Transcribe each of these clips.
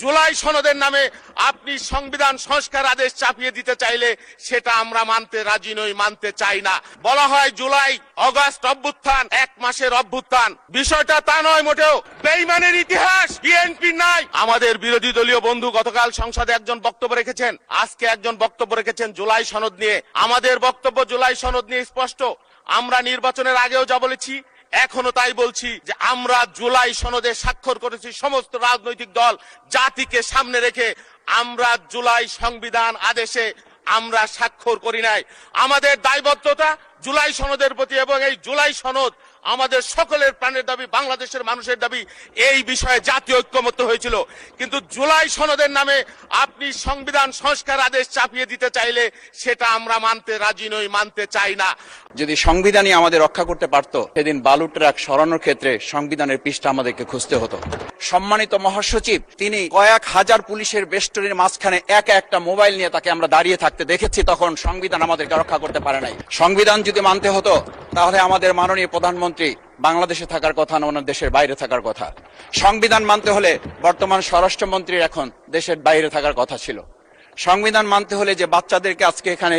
জুলাই সনদের নামে আপনি সংবিধান সংস্কার আদেশ চাপিয়ে দিতে চাইলে সেটা আমরা মানতে রাজি নই, মানতে চাই না। বলা হয় জুলাই অগাস্ট অভ্যুত্থান, 1 মাসের অভ্যুত্থান, বিষয়টা তা নয় মোটেও। বেঈমানের ইতিহাস বিএনপি নাই। আমাদের বিরোধী দলীয় বন্ধু গতকাল সংসদে একজন বক্তব্য রেখেছেন, আজকে একজন বক্তব্য রেখেছেন জুলাই সনদ নিয়ে। আমাদের বক্তব্য জুলাই সনদ নিয়ে স্পষ্ট। আমরা নির্বাচনের আগেও যা বলেছি, এখনো তাই বলছি যে আমরা জুলাই সনদে স্বাক্ষর করেছি সমস্ত রাজনৈতিক দল, জাতিকে সামনে রেখে। আমরা জুলাই সংবিধান আদেশে আমরা স্বাক্ষর করি নাই। আমাদের দায়বদ্ধতা জুলাই সনদের প্রতি, এবং এই জুলাই সনদ আমাদের সকলের প্রাণের দাবি, বাংলাদেশের মানুষের দাবি। এই বিষয়ে জাতীয় ঐক্যমত্য হয়েছিল। কিন্তু জুলাই সনদের নামে আপনি সংবিধান সংস্কার আদেশ চাপিয়ে দিতে চাইলে সেটা আমরা মানতে রাজি নই, মানতে চাই না। যদি সংবিধানই আমাদের রক্ষা করতে পারত, সেদিন বালু ট্রাক সরানোর ক্ষেত্রে সংবিধানের পৃষ্ঠা আমাদেরকে খুঁজতে হতো। সম্মানিত মহাসচিব, তিনি কয়েক হাজার পুলিশের বেষ্টনীর মাঝখানে একা একটা মোবাইল নিয়ে তাকে আমরা দাঁড়িয়ে থাকতে দেখেছি, তখন সংবিধান আমাদেরকে রক্ষা করতে পারে নাই। সংবিধান যদি মানতে হতো তাহলে আমাদের মাননীয় প্রধানমন্ত্রী বাংলাদেশে থাকার কথা না, ওনার দেশের বাইরে থাকার কথা। সংবিধান মানতে হলে বর্তমান স্বরাষ্ট্রমন্ত্রীর এখন দেশের বাইরে থাকার কথা ছিল। সংবিধান মানতে হলে যে বাচ্চাদেরকে আজকে এখানে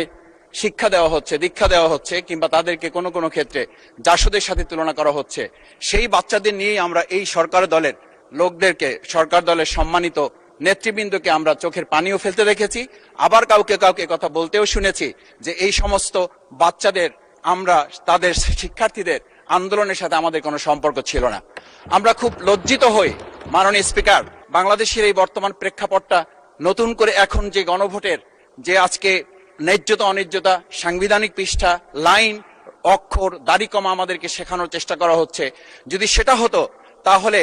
শিক্ষা দেওয়া হচ্ছে, দীক্ষা দেওয়া হচ্ছে, কিংবা তাদেরকে কোনো কোনো ক্ষেত্রে জাসদের সাথে তুলনা করা হচ্ছে, সেই বাচ্চাদের নিয়েই আমরা এই সরকার দলের লোকদেরকে, সরকার দলের সম্মানিত নেতৃবৃন্দকে আমরা চোখের পানিও ফেলতে দেখেছি। আবার কাউকে কাউকে কথা বলতেও শুনেছি যে এই সমস্ত বাচ্চাদের, আমরা তাদের শিক্ষার্থীদের আন্দোলনের সাথে আমাদের কোনো সম্পর্ক ছিল না। আমরা খুব লজ্জিত হই মাননীয় স্পিকার, বাংলাদেশের এই বর্তমান প্রেক্ষাপটটা নতুন করে এখন যে গণভোটের যে আজকে ন্যায্যতা অন্যায্যতা, সাংবিধানিক পৃষ্ঠা, লাইন, অক্ষর, দাড়িকমা আমাদেরকে শেখানোর চেষ্টা করা হচ্ছে। যদি সেটা হতো তাহলে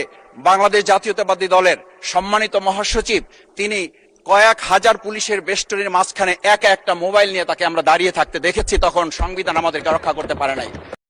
বাংলাদেশ জাতীয়তাবাদী দলের সম্মানিত মহাসচিব, তিনি কয়েক হাজার পুলিশের বেষ্টনীর মাঝখানে একা একটা মোবাইল নিয়ে তাকে আমরা দাঁড়িয়ে থাকতে দেখেছি, তখন সংবিধান আমাদেরকে রক্ষা করতে পারে নাই।